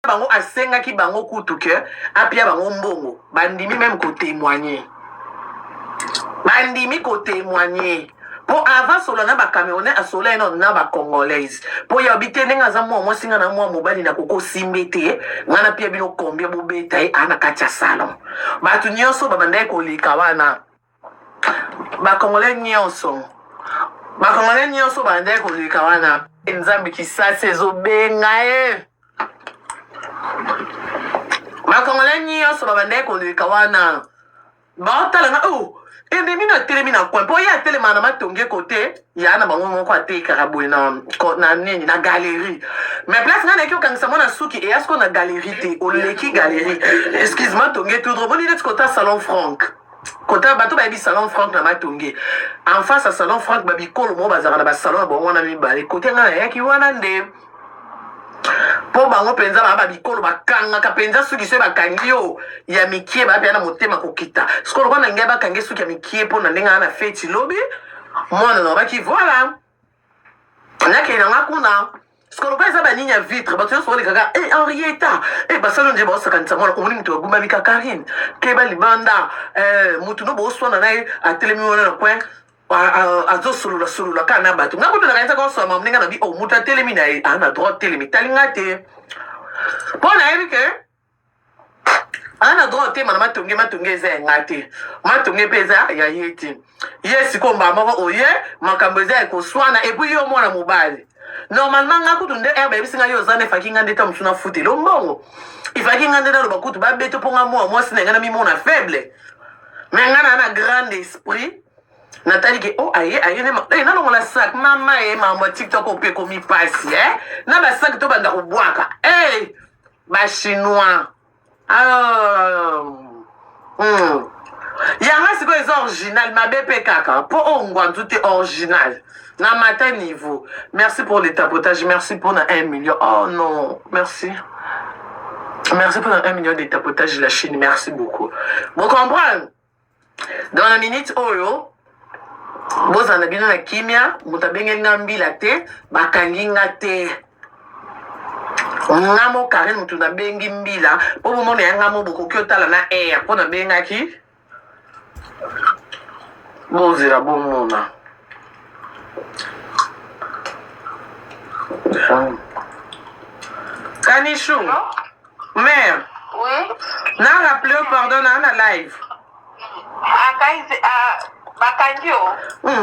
bango asenga ki bango kutu ke apia bango mbongo bandimi même ko témoigner bandimi ko témoigner pour avant solo na ba camerounais a solo eno na ba congolaise pour ya bité ndenge za mo singa na mo mobali na koko simbete ngana pia bino kombia bobeta e ana kacha salon batu nyonso babandai ko lika wana ba congolais nyonso bandai ko lika wana nzambe kisasa ezobenga e bakongole nyonso babandai koleka wana baotalanga o endemi na telemi na coin mpo ye atelema na matonge kote ya na bango moko atekaka boye na nini na galerie mais place nga nayaki okangisa mwana suki eya siko na galerie te oleki galerie excuse matonge tudro boni neti kota salon frank kota bato bayebi salon frank na matonge en face ya salon frank babikolo mo bazaka na basalon na bango wana mibale kote nga nayaki wana nde po bango penza ba bikolo bakangaka penza suki so bakangi yo ya mikie ba pia na motema kokita skolo kwa ngai bakangi suki ya mikie po na ndenga na feti lobi mwana no baki voilà nake na ngakuna skolo kwa za baninya vitre ba tso le kaka Henrietta basalo nje ba osakantsa mwana omuni mtu agumba bika Karine ke ba libanda mutu no bo swana naye atelemi wana na kwen azo sulula kana batu nga kutu na kanisa kwa soma mninga na bi muta telemi na ana droit telemi talinga te pona ebike ana droit te mana matonge za ngate matonge peza ya yeti yesi ko mbama ko oye makambo za ko swana ebu yo mwana mobali normalement nga kutu nde erbe bisinga yo zane fakinga ndeta msuna futi lo mbongo ifakinga ndeta lo bakutu ba beto ponga moi sinenga na mi mona faible mais nga na grand esprit Nathalie ke aye ne na longola sac mama mambo TikTok ope komi pasi na ba sac to banda kubwaka ba chinois yanga siko est original ma BP kaka po ongwa tout est original na matin niveau merci pour les tapotages merci pour na 1 million oh non merci pour na 1 million de tapotages la Chine merci beaucoup vous comprenez dans la minute oyo bozana bino na kimia mutabenge ngambila te bakangi ngate ngamo Karine mutu na bengi mbila po bomona ngamo bokoki otala na air po na bengaki bozela bomona Kanishu mère oui na rappelé pardon na live Bakangio?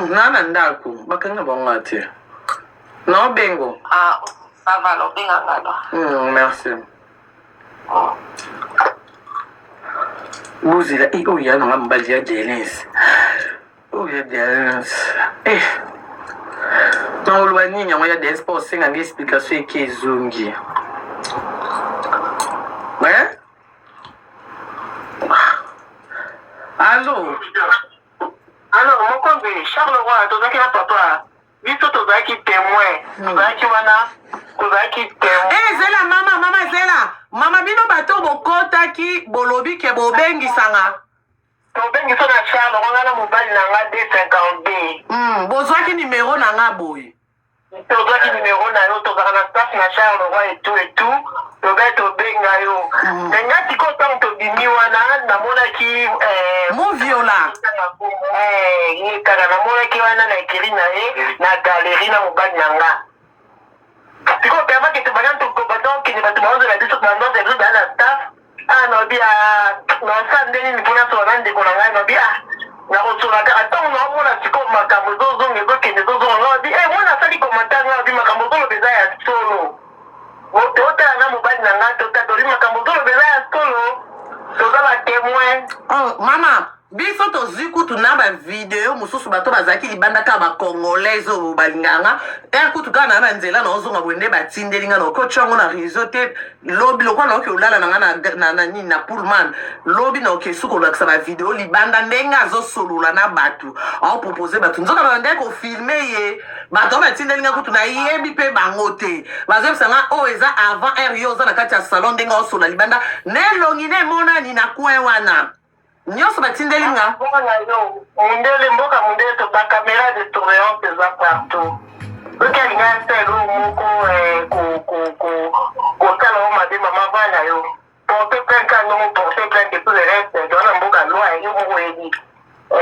Nana ndako, bakanga bongate. Non bengo. Ça va, lo benga ngalo. Merci. Buzila, ya na mbali ya Delens. Ya Delens. Non lwani nya ya Delens pour singa ngi explication ekezungi. Allô? Alors, mon convié, Charles Roy, tu as papa. Biso to zaki témoin. Zaki wana, to zaki témoin. Zela mama Zela. Mama bino bato bokota ki bolobi ke bobengi sanga. Bobengi so na Charles Roy na mobile na nga 252. Bozwaki numéro na nga boy. To zaki numéro na yo to zaka na staff na Charles Roy et tout. To ga to benga yo. Nga tiko tanto bimi wana na mona ki Mon viola. Kana na mona ki wana na ekiri na na galerie na mobali na nga. Tiko pema ke to bagan to ko bato ki ni bato bazo la biso na ndo de na staff. No bia no sande ni pona so nande ko na nga no bia. Na ko tsona ka atong no mona tiko makambo zozo ngezo ke ngezo zo no bi mona sali ko matanga bi makambo zo beza ya solo. Ota na mobali na nga to tori makambo zo beza ya solo. Toza ba témoin. Mama, biso toziku tuna ba video mususu bato bazaki libanda ka ba congolais o balinganga. Kutu kana na nzela na ozonga bwende batindelinga na kochongo na réseau te lobi lokwa na oke ulala na nini na pullman. Lobi na oke suko laksa ba video libanda ndenga zo solula na batu. Au proposer batu nzoka ba ndeko filmer ye. Bato batindelinga kutu na yebi pe bangote. Bazo sanga eza avant RIO za na kati ya salon ndenga osola libanda. Ne longine mona ni na kwe wana. Nyonso batindelinga. Mundele mboka mundele to ba caméra de surveillance eza partout. Oka linga selo moko ko kala o made mama na yo. Porter plainte à nous, porter plainte et tout le reste, dans la mboka loi, et nous, vous dit. On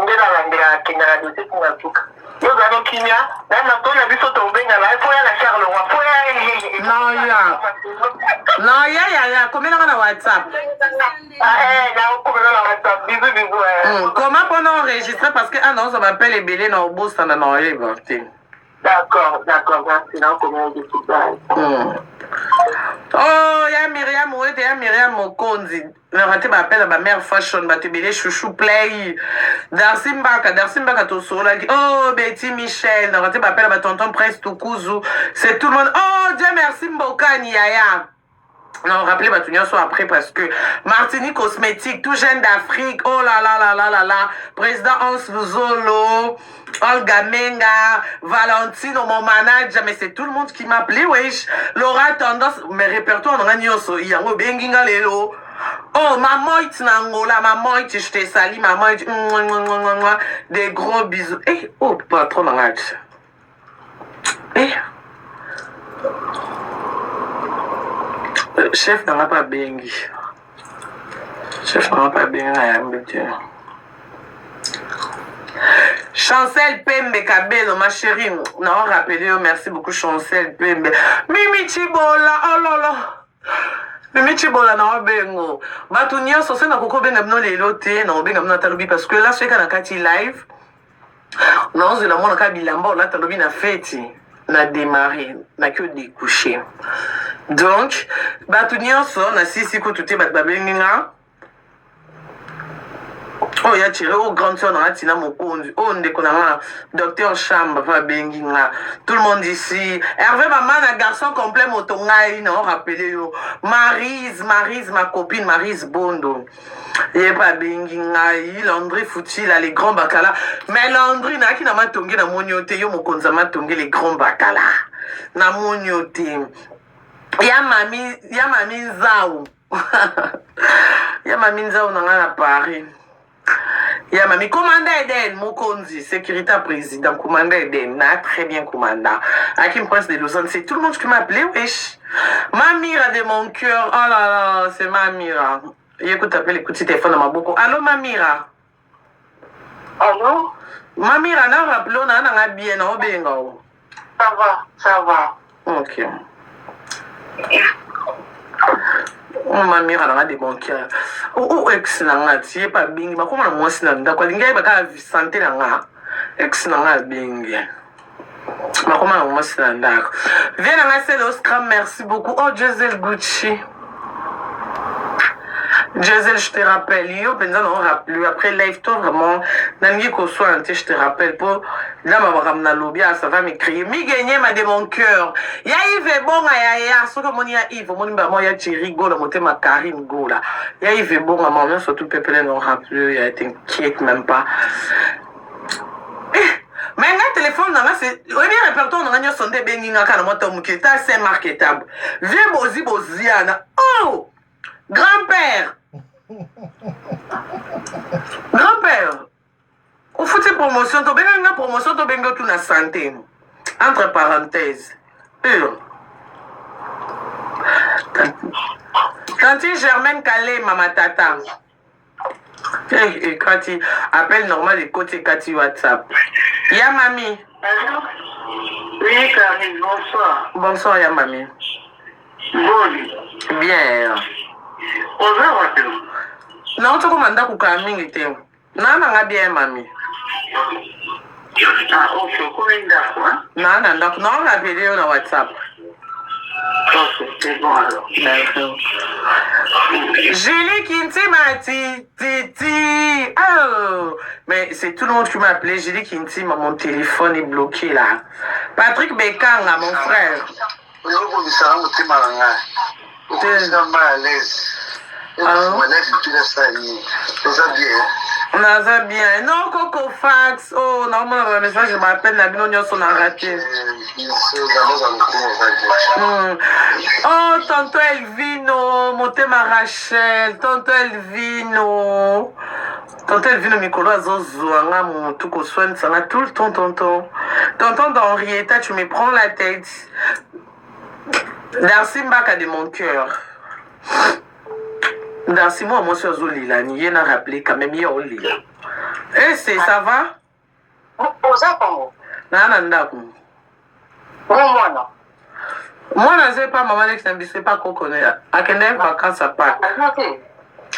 est dans la Kenya, dossier pour la touque. Yo gano Kenya, na matona biso to benga la, faut ya la Charles Roi, faut ya. Non, ya, comment on a WhatsApp? Comment on a enregistré parce que ah non, ça m'appelle Ebélé dans le boss, ça n'a pas été. D'accord, merci. Non, comment on oh, il y a Myriam Ouette, il y a Myriam Mokonzi. Le raté m'appelle ma mère fashion, ma tébélé chouchou play. Darcy Mbaka, tout sur là. Oh, Betty Michel, le raté m'appelle ma tonton Prince Tukuzu. C'est tout le monde. Oh, Dieu merci Mbokani Yaya. Non, rappelez ma tout soit après parce que Martinique Cosmétique, tout jeune d'Afrique, oh là, président Hans Zolo, Olga Menga, Valentine, mon manager, mais c'est tout le monde qui m'a appelé, wesh. Laura Tendance, mes répertoires, on a nyoso, yango benginga lelo. Oh, maman, Nangola, maman, je te salue, maman, des gros bisous. Eh, oh, patron, arrête. Eh. Chef n'a pas bengi. Chef n'a pas bengi. Chancel Pembe Kabelo, ma chérie. Non, rappelez-le, merci beaucoup, Chancel Pembe. Mimi Chibola, oh là là. Mimi Chibola, non, bengo. Batunia, so c'est na koko benga mno les lotés, non, benga mno talubi, parce que là, c'est quand on a kati live. Non, c'est la mona kabilamba, on a talubi na feti. Na démarré, na que découché. Donc, Batunia, so, na sisi koututé, batbabenga. Oh, ya tiré au grand sœur dans la tina mokondi. Oh, on déconne, docteur Chamba, va benginga. Tout le monde ici. Hervé, maman, un garçon complet, motonga, non, rappelez-vous. Maryse, ma copine, Maryse Bondo. Et pas benginga, Landry Fouti, là, les grands bacala. Mais Landry, n'a qui n'a pas tongé na monioté, yo mokonza ma tongé les grands bacala. Na monioté. Ya mami Zao. Ya mami Zao, n'a pas Paris. Ya mami, commandant Eden, Mokonzi, sécurité président, commandant Eden, n'a très bien commandant. Hakim Prince de Lausanne, c'est tout le monde qui m'a appelé, wesh. Mamira de mon cœur, oh là là, c'est Mamira. Écoute, appelle, écoute, si téléphone à ma beaucoup. Allô, Mamira? Allô? Mamira, n'a rappelé, on a bien, on bengo. Ça va. Ok. Oh, Mamira, on a des bons cœurs. Oh, excellent, tu pas bingi, mais comment moi c'est là, quoi, l'inga va santé là, excellent, bingi. Mais comment moi c'est là, viens là, c'est l'Oscar, merci beaucoup. Oh, Giselle Gucci. Giselle, je te rappelle, yo, pendant on rappelle, après live, toi vraiment, nangi ko soit, je te rappelle, pour là, ma ramna lobia, ça va m'écrire, mi gagner ma de mon cœur. Ya Yves bon, ya, ce que mon ya Yves, mon ya ya Thierry Go, la montée ma Karine Go, là. Ya Yves bon, maman, surtout Pépé, non rappelé, ya t'inquiète même pas. Mais un téléphone, c'est. On est répertoire, on a sondé Benina, quand on a monté, c'est marketable. Viens, Boziana. Oh! Grand-père! Grand-père! Au fout de promotion, tu as une promotion, tu as une la santé. Entre parenthèses. Tante Germaine Calais, maman tata. Et Cathy, appel normal et côté Cathy WhatsApp. Ya mamie. Allô? Oui, Karine, bonsoir. Bonsoir, ya mamie. Bon. Bien. Bonsoir, non, tu commandes à Koukaming. Non, non, bien, mamie. Ah, ok, combien d'argent? Non, on a vidéo dans WhatsApp. Ok, c'est bon alors. D'accord. Julie Kinti m'a Titi. Oh, mais c'est tout le monde qui m'a appelé. Julie Kinti, mon téléphone est bloqué là. Patrick Bekanga, mon frère. Naza bien. Non, Coco Fax. Oh, normalement, le message, je m'appelle Nabino Nyoso n'a raté. Oh, tonton Elvino, Motema Rachel, tonton Elvino. Tonton Elvino, Mikolo Azozouanga, mon tout qu'au soin, ça va tout le temps, tonton. Tonton d'Henrietta, tu me prends la tête. Darcy Mbaka de mon cœur. Dans 6 mois, moi, je suis Zolila. Il y a rappelé quand même, il y a Olila. Eh, c'est ça va? Moi, je ne sais pas, maman, je ne sais pas qu'on connaît. À quelle vacances ça part?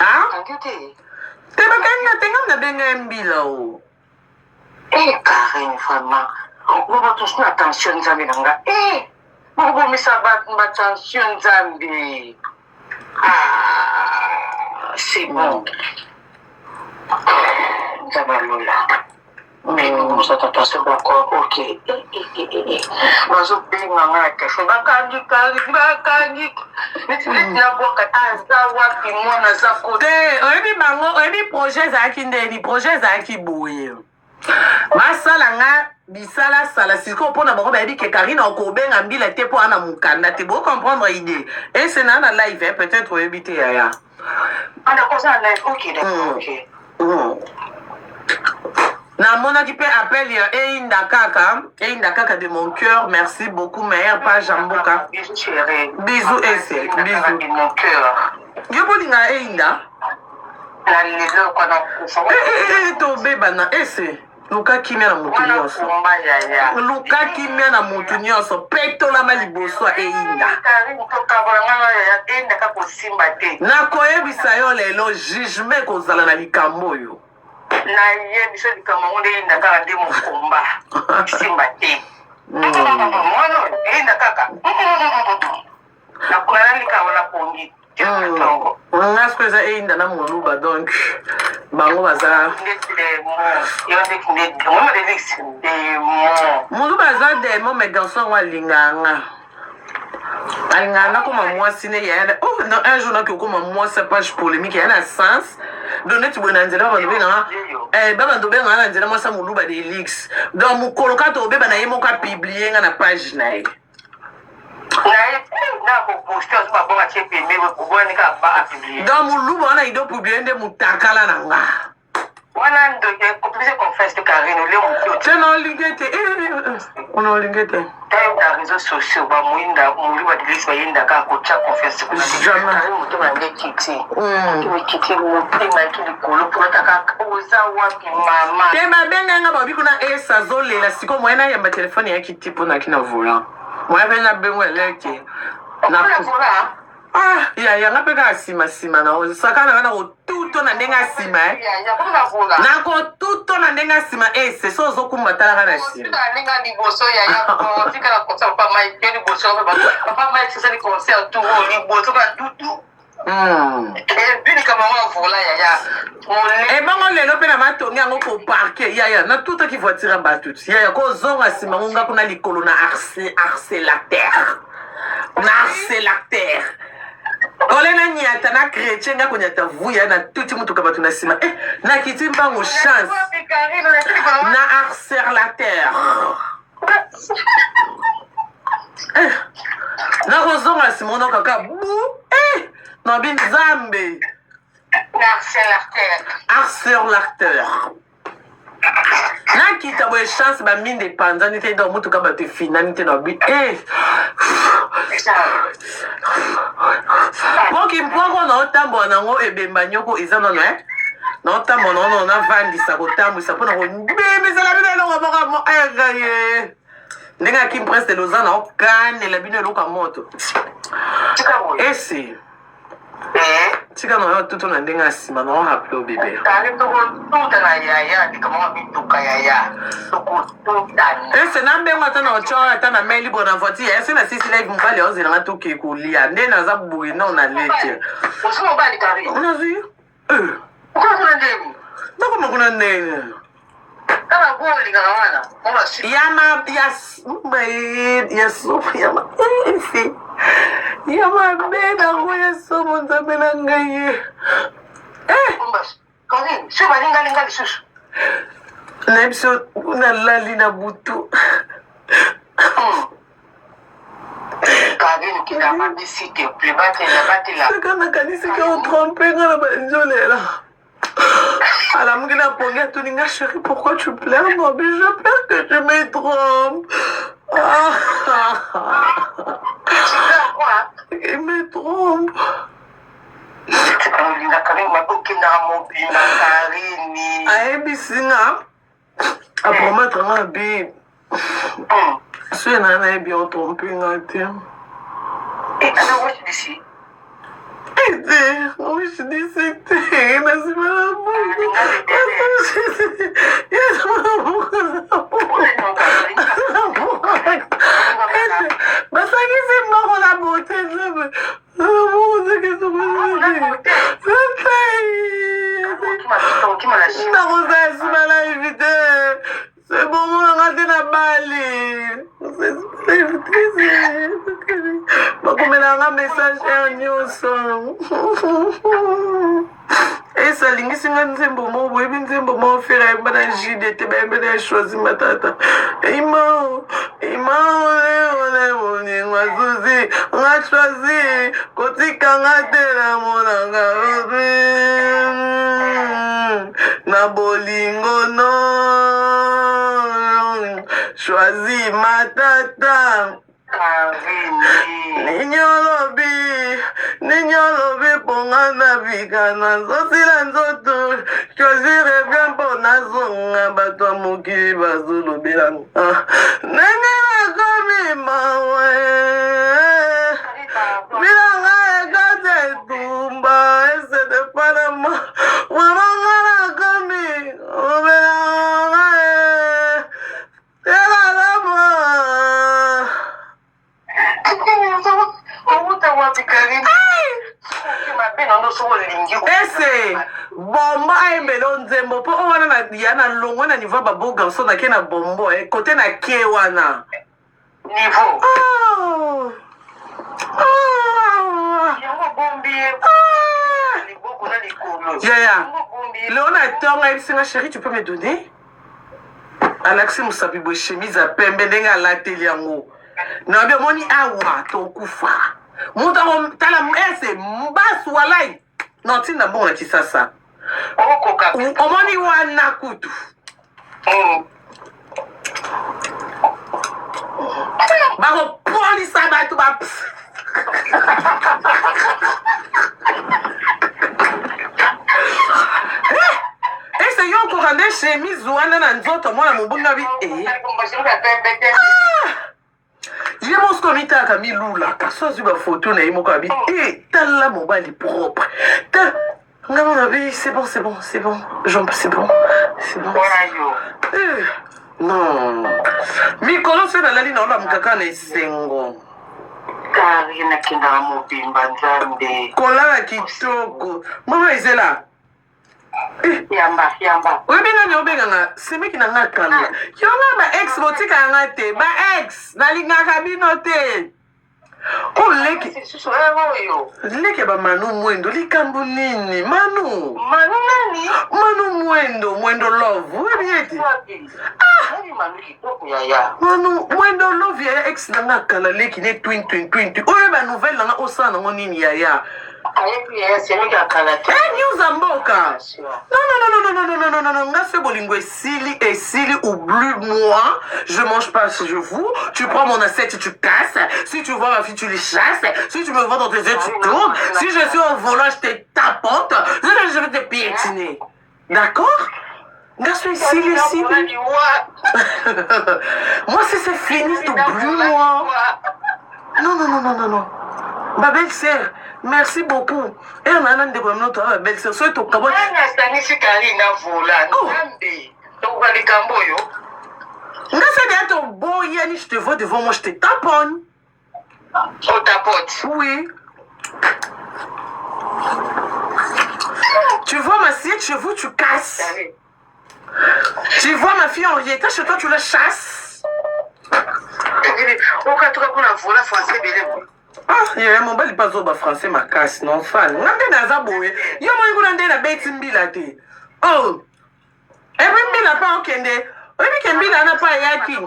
Ah? Tu as bien là. Eh, Karine, vraiment. On va tous faire attention, Zambi. Eh, on va mettre ça attention, Zambi. Ah, c'est bon. Zabalola. Comme ça, tu as d'accord, ok. Masala nga bisala sala siko pona bango ba di ke Karina okobenga mbila te po ana mukanda te bo comprendre idée et c'est na live peut-être éviter ya ana ko ça live ok d'accord ok na mona qui peut appeler Inda kaka de mon cœur merci beaucoup meilleur pas Jamboka bisous chérie bisous ese bisous de mon cœur yo bolinga Inda la lelo kona to beba na ese Luka kimia na mutu nyonso. Luka kimia na mutu nyonso. Peto la maliboso a Inda. Na koyebisa yo lelo jugement kozala na likambo yo. Na ye biso likambo nde Inda kaka de mokomba. Simba te. Mwana Inda kaka. Na koyana likambo na pongi. Ngas kweza Inda na moluba donc bango baza mulu baza demo mais garçon wa linganga alingana comme moi sine ya oh non un jour na comme moi c'est pas polémique ya na sens donner tu bona nzela ba nbenga baba ndo benga na nzela moi sa mulu ba de leaks donc mukoloka to beba na yemo ka publier nga na page na ye dans mon loup on a idée publier de mutakala nanga wana ndo je confesse Karine c'est non lingete on a lingete dans réseaux sociaux ba muinda muri wa dilisi ba yinda ka ko cha confesse ko jamais muto na ngekiti kiti mutima kili kolo pour taka oza wapi mama tema benga nga ba bikuna esa zolela siko moyena ya telefone ya kiti pona kina volant moi ben benga leke na ah ya ngape ka sima na sakana na otuto na ndenga sima na ko tuto na ndenga sima ese so zo kumbatala kana sima ndenga liboso ya ko fika na konsa pa mai ke liboso pa mai sisa ni concert tu liboso ka tutu bini kama mwa vola ya bango lelo pe na matongi yango ko parquer ya na tuta ki voiture batuti ya ko zonga sima ngonga kuna likolo na harcelateur Kolena nyata na chrétien nga konyata vuya na tuti mutu kabatu na sima na kiti mbango chance na harcelateur na kozonga simono kaka bu na bin zambe harcelateur na kita bo chance ba minde panza ni te do mutu kabatu finalité na bi Moki mpoko na otambo nango ebemba nyoko eza nono na otambo nono na vandisa kotambwisa mpona kobebisela bino eloko moko mo ye ndenge akim prince de Lausanne okanela bino eloko ya moto esi tika na yo tutu na ndenge ya nsima na oraple obebe ese na mbengo ata na otyo ata na mai libre na voiture ese na sisi live mobali ozelanga toke kolia nde naza boye no na lete nazwi nakoma kuna ndenge yamabe nango ya somo nzambe na ngai ye na biso nalali na butu saka nakanisika otrompe nga na banzolela alors, mon gars, pour gars, Toninga, chérie, pourquoi tu pleures? Non, mais je pleure que je me trompe. Il me trompe. mobimba Karini. Aebisinga. A promettre un bi. Si on a un bien trompé, on Et alors, je dis oui, je dis c'était. Merci madame. C'est bon, on a raté la balle. Bakomelanga message nyonso. Esa lingisinga nzembo mo webi nzembo mo fera mbana jide te ba mbana choisi matata. Ima ole ngwazuzi nga choisi kotika ngatela monanga. Na bolingo no choisi matata. Ninyolobi pongana bigana zosila nzoto choisir bien pona zonga bato mokili bazolobela nenge nakomi mawe bilanga ekate etumba esede panama wamanga nakomi obelanga elalama ese bombo ayembela nzembo mpo o wana ya na longwe na niveau babo garçon nake na bombo kote na kie wana niveau yaya leo na tonga ebisinga chéri tu peux me donner alaxi mosabibo chemise ya pembe ndenge alateli yango na bi omoni awa tokufa mutu akotala ese mbasi walai na ntinda mbongo na kisasa omoni wana kutu bakopolisa bato ba ese yo okoka nde chemise wana na nzoto mwana mobunga bi ye mosko mitaka milulaka so azwi bafoto na ye moko abi tala mobali propre ngamo na bi c'est bon c'est bon non mikolo so nalali na olamuka kaka na esengo kari nakendaka mobimba nzambe kolala kitoko mama ezela yamba oyebi nani obenganga semeki na nga kala yonga ba ex botika yanga te ba ex nalingaka bino te leke bamanu mwendo likambo nini manu mwendo love oyebi ete manu mwendo love yaya ex nanga kala leki ne twin oyo banouvelle nanga osala nango nini yaya news ya mboka non nga se bolingo esili oublie moi je mange pas si je vous tu prends mon assiette tu casses si tu vois ma fille tu les chasses si tu me vois dans tes yeux tu tournes si je suis au volant je te tapote je vais te piétiner d'accord nga so esili moi si c'est fini oublie moi non ma belle-sœur merci beaucoup. Et on a un de notre belle-sœur. Soit au Cabo. Je te vois devant moi, je te taponne. On tapote. Oui. Tu vois ma assiette chez vous, tu casses. Tu vois ma fille Henrietta chez toi, tu la chasses. Yaya mobali mpe azoba français makasi non fan nga nde naza boye yo moi kuna nde nabeti mbila te ebi mbila mpe okende oyebi ke mbila na mpe ayaki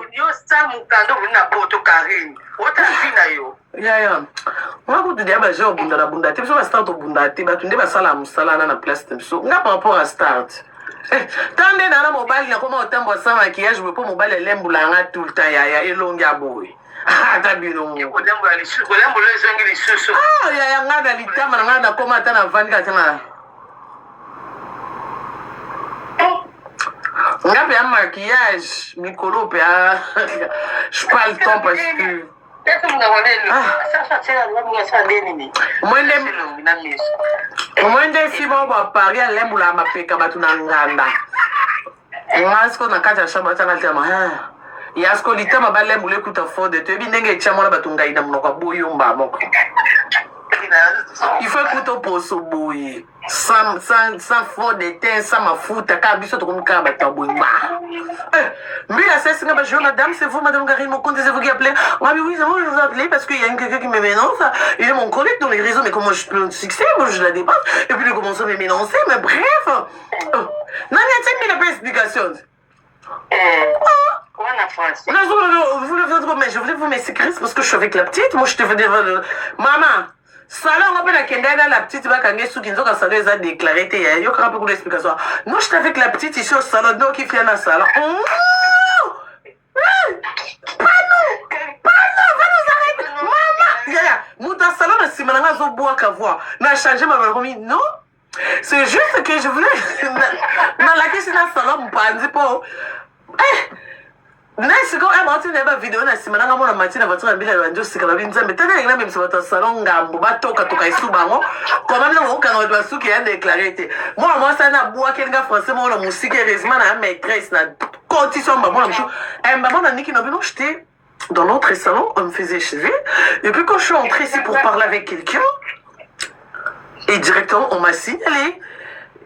yaya nga kutu dia baje obunda te biso bastart obunda te bato nde basala mosala na place te biso nga par rapport à start ta nde nana mobali nakoma otambo sa maquillage mpo mobali elembulanga tout le temps yaya elongi ya boye ata bino yaya nga na litama na nga nakoma ata na vandi kata na On a fait un maquillage, Nicolo, je parle le temps parce que. Mwende si bon Paris à l'embula ma peka batunanganda. Ngasko na kata shamba tanga tema. Yasko litama ba lembule kuta fode to ebindenge chamona batunga ina mnoka boyumba moko. Il faut écouter au poso boy. Sans fond de teint, sans ma foute, car biso to comme kaba taboui. Mais la cesse nga bonjour madame, c'est vous madame Karine, mon compte, c'est vous qui appelez. Ah oui, je vous appelez parce qu'il y a quelqu'un qui me ménonce. Il est mon collègue dans les réseaux, mais comment je peux le succès, moi je la dépasse. Et puis il commence à me ménoncer, mais bref. Non, il y a une explication. Je voulais vous m'expliquer parce que je suis avec la petite. Moi, je te veux dire, maman. Salon, on appelle la Kendala, la petite, va quand sous qui nous a salé, ça déclaré, il y a encore beaucoup d'explications. Non, je suis avec la petite ici au salon, non, qui fait un salon. Pas nous, va nous arrêter. Maman, nous dans le salon, si maintenant on boit qu'à voir, n'a changé ma remis, non. C'est juste que je voulais, dans la question dans le salon, on parle pas. Nasi ko amati na ba video na simana ngamo na mati na batira bila banjo sikala binza metana ngina même sur votre salon ngambo batoka toka isubango comment na ngo kana ba suki ya déclaré moi ça na bois kenga français moi na musique heureusement na maîtresse na condition ba moi maman na niki no bino j'étais dans l'autre salon on me faisait cheveux et puis quand je suis entrée ici pour parler avec quelqu'un et directement on m'a signalé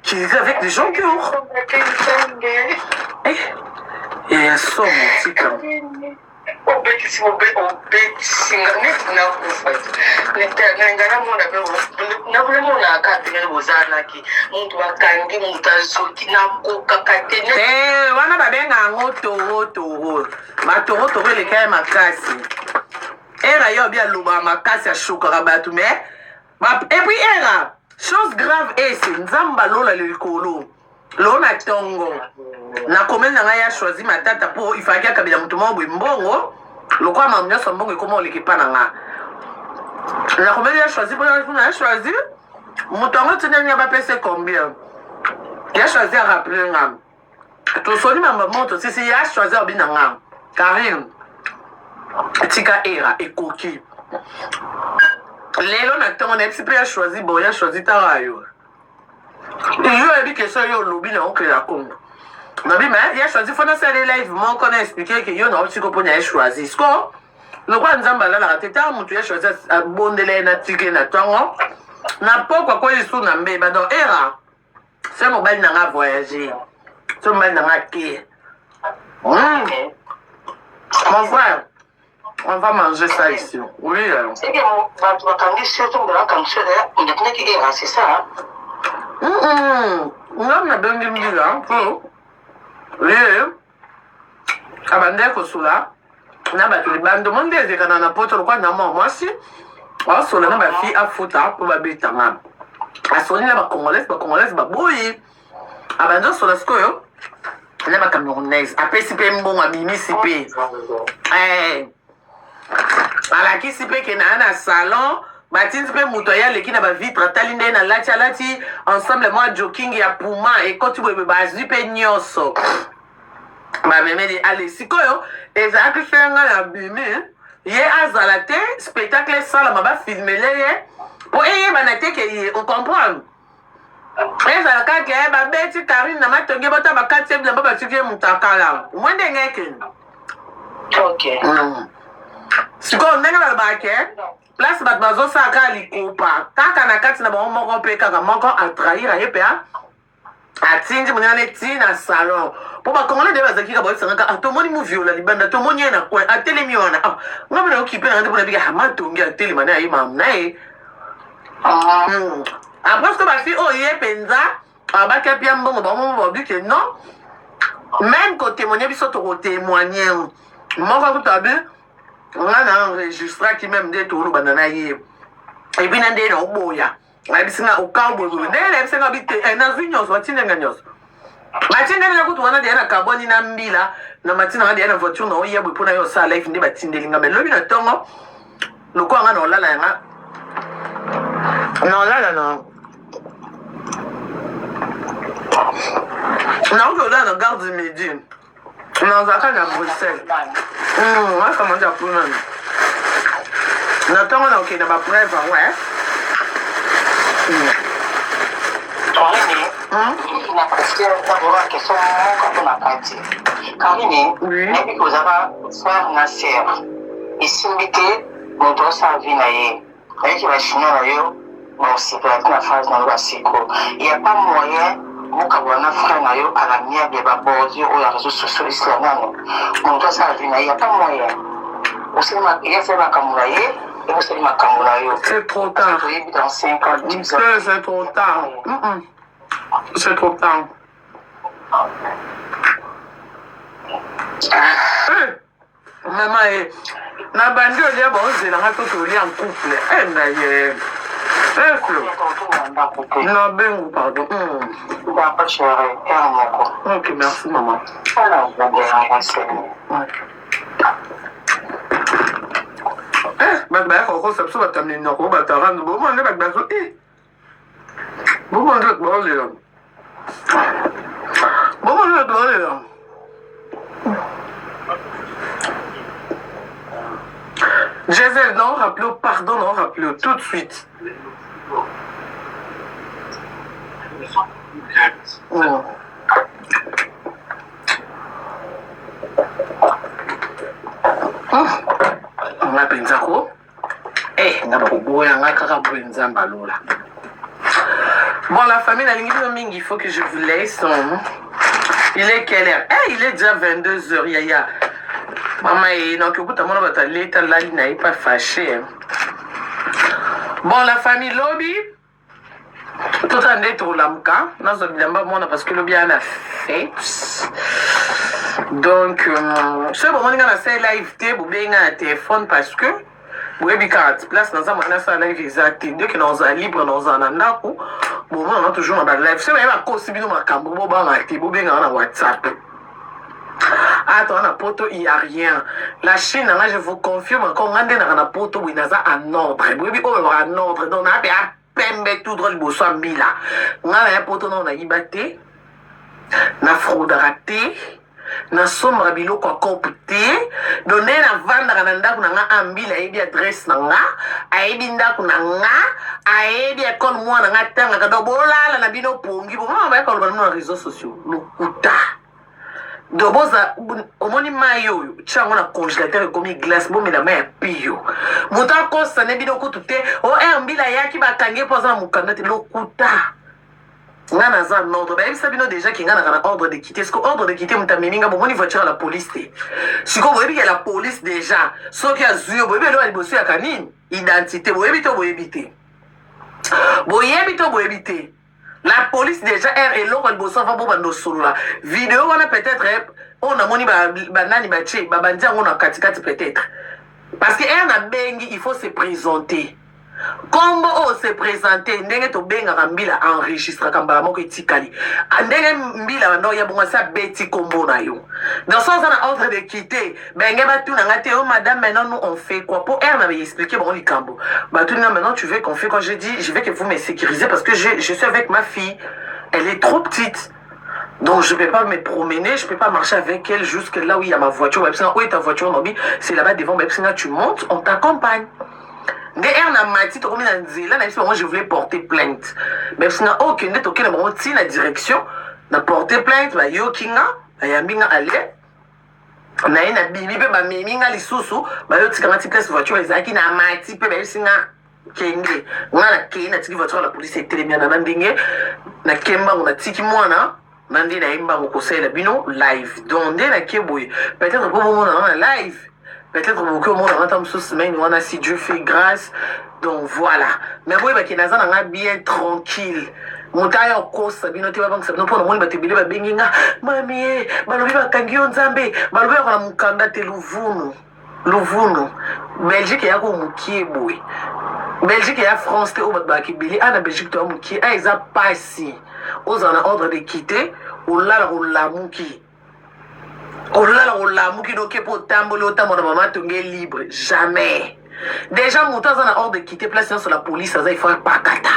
qu'ils étaient avec des gens qui ont et un son petit comme wana babenga yango toro matoro eleka ya makasi era yo bia loba makasi ashokaka bato mais et puis era chose grave ese nzamba lola likolo lona tongo na komeli na ngai ya choisi matata po ifaki akabela mutu moko boye mbongo lokwa mamu nyonso mbongo ekoma oleki mpa na nga na komeli ya choisi mpo na ya choisi mutu yango tinani ya bapese combien ya choisi arappele nga tosoni mamba moto sisi ya choisi obi na nga Karine tika era ekoki lelo na ntongo na yebisi mpe ya choisi bo ya choisi tara yo yo ebi question yo lobi na okela kongo nabi mais ya choisi fona sele live moko na expliquer que yo na otiko ponya ya choisi sko lokwa nzamba la la teta mutu ya choisi abondele na tike na tongo na pokwa ko isu na mbeba donc era c'est mobile na nga voyager c'est mobile na nga ki mon frère on va manger ça ici oui c'est que va tu vas quand surtout de la comme ça on a tenu qui era c'est ça nga na bengi mbila po le abande kosula na bato libando monde ezekana na poto lokwa na mwa mwasi asola na bafi afuta po babetanga asoli na bacongolaise baboyi abande osola sikoyo na bacamerounaise apesi mpe mbongo abimisi mpe alakisi mpe ke naa na salon batindi mpe moto ayaleki na bavitre atali nde na alati ensemble mwa joking ya puma ekoti boye bazwi mpe nyonso bamemeli ale sikoyo ezalaki fe nga na bimi ye azala te spectacle esalama bafilmele ye mpo eyebana te ke ye ocomprendre ezalaka ke babeti Karine na matonge bota bakati ebilamba batiki ye moto akala mwe ndenge ekende sikoyo ndenge balobaka ke place bato bazosaka likopa kaka na kati na bango moko mpe kaka moko atrahira ye mpe atindi monene ti na salon mpo bakongole nde bazalaki ka baotisangaka tomoni moviola libanda tomoni ye na coin atelemi wana nga mena okipe na nga te mpona bika amatongi atelema na ye mamu na ye après ce bafi oyo ye mpenza abaki pia mbongo bango babi ke non même kotémoigne biso tokotémoigne moko kutabi nga na enregistraki même nde tolobana na ye ebi na nde na oboya ayebisinga okamboye nde nayebisinga bite nazwi nyonso batindenga nyonso batindeli kutu wana deya na carboni na mbila na matindanga deya na voiture na oya boye mpona yo osala life nde batindelinga me lobi na ntongo lokola nga na olala yanga na olala na Non, je dans la gare du Midi. Non, ça quand à Bruxelles. Moi, comment dire pour nous? N'attends, on a ma preuve, ouais. Na question d'abord question quand on a pas dit. Karine, mais vous avez frère na sœur. Et si vous mettez mon dos à vie naïe, avec la chinois naïe, bon c'est pas la phase dans le cycle. Il y a pas moyen mon cabana frère naïe à la mienne de babordi ou la réseau social islamique. Mon dos à vie naïe, il y a pas moyen. Vous savez ma il y a fait ma camoulaye. Et vous savez ma camoulaye. C'est trop tard. Dans 5 ans, 10 ans. C'est trop tard. C'est trop tard. Maman, na bandi olia bonzelanga to tolia en couple. Non, ben, pardon. D'accord, chérie. Ok, merci, maman. Bah, on s'est absolument terminé. Non, on va t'arrêter. Bon, on est avec Bazo. Bon, on est avec Bazo. Bon, on est avec Bazo. Gisèle, non, rappelez-le, pardon, non, rappelez-le, tout de suite. Oh. On a Benzako. On a beaucoup de Bon, la famille, il faut que je vous laisse. Il est quelle heure? Il est déjà 22h, yaya. Maman, donc, écoute, à mon avis, l'état là, il n'est pas fâché. Bon, la famille lobby. Tout en est au Lamka. Nous sommes parce que le bien a fait. Donc, ce moment, on a fait live, vous avez un téléphone parce que vous avez 40 places dans un live exact. Dès que nous sommes libres, nous sommes en Nako. Bon, on a toujours un live. C'est même un cause, vous avez un WhatsApp. Attends, on a poto, il n'y a rien. La Chine, là, je vous confirme encore, on a un poto, il y a un ordre. Oui, un ordre. Donc, on a pembe tout drôle, il y a mila. On a un poto, on a ibaté, on a fraude raté, on a sombre biloko à copté, on a vendre à nanda, on a un bil, on a adresse, on a ebinda, on a ebi école, moi, on a tanga, on a bola, on a bino pongi, on a école, on a réseaux sociaux, le kuta. Doboza omoni mayo chango na congélateur comme glace bon mais la main pio muta ko sané bino ko tuté o mbila yaki bakange poza mukanda te lokuta ngana za ordre ba bisa bino déjà ki ngana kana ordre de quitter ce que ordre de quitter mutameminga bon ni voiture à la police té siko boyebi ya la police déjà soki azuyo boyebi lo alibosu ya kanini identité boyebi to boyebi té. La police déjà est là quand bossa va bando solo la vidéo on a peut-être on a moni banani bache babandi on a katikati peut-être parce que elle a bengi il faut se présenter comme on se présenter ndenge to benga kambila enregistre kambala moko etikali ndenge mbila ndo ya bonga sa beti kombo na yo dans ce sens on a ordre de quitter benga batu na ngate oh madame maintenant nous on fait quoi pour elle m'avait expliqué bon les cambo batu na maintenant tu veux qu'on fait quand j'ai dit je veux que vous me sécurisez parce que je suis avec ma fille elle est trop petite. Donc je ne peux pas me promener, je ne peux pas marcher avec elle jusque là où il y a ma voiture. Où est ta voiture, Nobi? C'est là-bas devant, tu montes, on t'accompagne. Moi je voulais porter plainte. Mais sinon, ok, la direction, na porter plainte, na yokinga, na yambinga aller. Na ina bibi pe ba meminga lisusu, ba yo tika ngati place voiture ezaki na mati pe ba singa kenge. Ngana ke na tiki voiture la police etelemia na ndenge na kemba na tiki mwana. Nandi na imba ngokosela bino live. Donc dès la keboy, peut-être pour vous na live. Peut-être que le monde entend ce semaine, on a si Dieu fait grâce. Donc voilà. Mais oui, bah, qui n'a pas bien tranquille. Mon taille en cause, Sabino, tu vas voir que ça ne peut pas te billet, bah, benginga. Mamie, balobi, bah, kangion zambe. Balobi, bah, mon candidat, t'es Louvounu. Belgique, il y a un moukier, boy. Belgique, il y a France, t'es au bas qui billet. Ah, la Belgique, tu as un moukier. Ah, ils ont pas si. Aux en ordre de quitter. Ou là, ou la moukier. Oh là là, qui doit pour tambolo, maman libre. Jamais. Déjà, mon temps, on a ordre de quitter place sur la police, ça, il faut pas kata.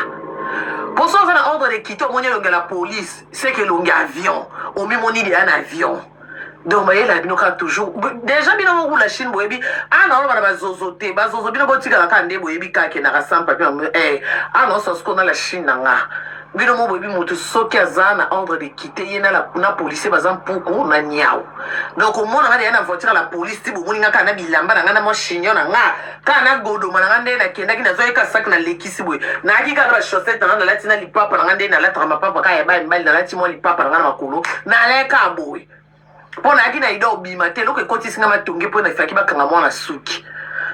Pour ça, on a ordre de quitter, on a la police, c'est que l'on a avion. omimoni de un avion donc bayela bino ka toujours déjà bino mo la Chine boyebi ana on ba zozote bazozo bino botika ka nde boyebi ka ke na rasampa ana so ce qu'on a la Chine nga bino mo boyebi mutu soki azana ordre de quitter yena na police bazam poko na nyao donc au monde na voiture la police ti bomoni nga kana bilamba na nga na mo chinyo na nga kana godoma na nga nde na kenda kina zoyeka sak na lekisi boye na ki ka ba chaussette na latina lipapa na nga nde na latra mapapa ka ya ba mbali na latimo lipapa na nga na makolo na leka boye pona akina ida obima te loke koti singa matonge pona ifaki bakanga mwana suki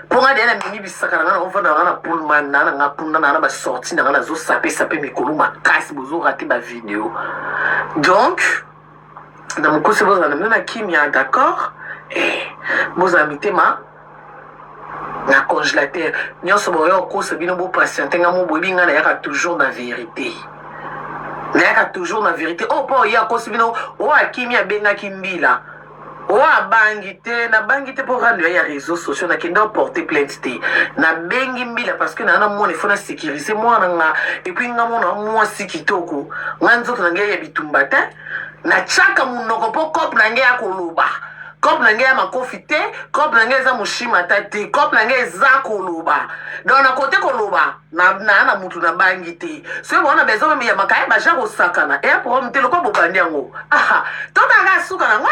ponga de na mini bisaka na na ofana na pullman na nga punda na ba sorti na na zo sape mikolo makasi bozo rater ba vidéo donc na mukose boza na mena kimia d'accord boza mitema na congélateur nyonso boyo kosa bino bo patiente nga mo bobi nga na yaka toujours na vérité. Naka toujours la vérité. Oh, po ya kosibino, o akimi abenga kimbila. O abangite, na bangite pour rendre les réseaux sociaux na kenda porter plainte te. Na bengi mbila parce que na mon il faut na sécuriser moi na et puis nga mona moi sikitoko. Nganzo to ngeya bitumbata. Na chaka munoko po kop na ngeya koloba. Kop na ngeya makofite, kop na ngeya za mushima tate, kop na ngeya za koloba. Donc na côté koloba na mutu na bangite. So on a besoin me ya makaya ba jaro sakana. Et pour me teloko bobandi yango. Ah, to nga suka na ngwa.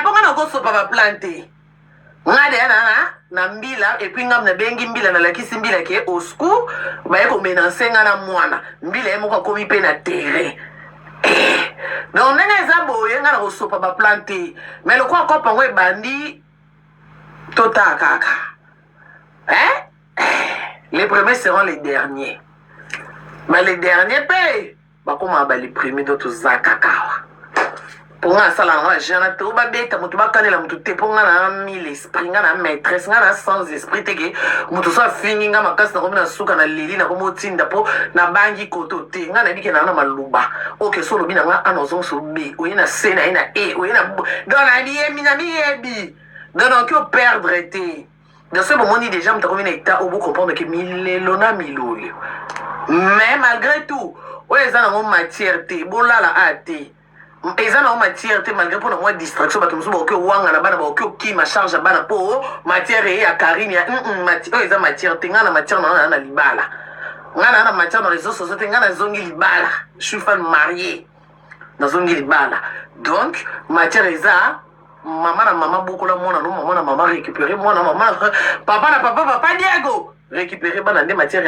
Ponga na go so papa planter. Ngade na mbila et puis ngam na bengi mbila na lakisi mbila ke au secours ba ko menancer nga na mwana. Mbila emo ko komi pe na terrain. Donc nene za boye nga na go so papa planter. Mais le quoi ko pango e bandi tota kaka. Les premiers seront les derniers. Mais les derniers payent. Bah comment les premiers d'autres zakakawa. Pour nga sala nga jana to ba beta mutu ba kanela mutu te pour nga na mille esprit nga na maîtresse nga na sans esprit teke mutu so fini nga makasi na komina suka na lili na komo tinda po na bangi koto te nga na bike na na maluba. OK so lobi na nga anozon so be oyena C na ina E oyena dans la vie mina bi. Donc que perdre te. Dans ce moment, déjà, je suis état où vous comprenez que milona milolio. Mais malgré tout, ils ont une matière, ils ont une matière, malgré pour une distraction, ils ont une wanga, qui ma charge à pour matière et à Karine, ils ont matière, ils ont matière dans la libala. Ils ont matière dans les réseaux sociaux, ils ont zone libala. Je suis fan marié dans zone libala. Donc, matière est ça. Maman beaucoup la maman récupérer moi maman papa Diego récupérer banane matière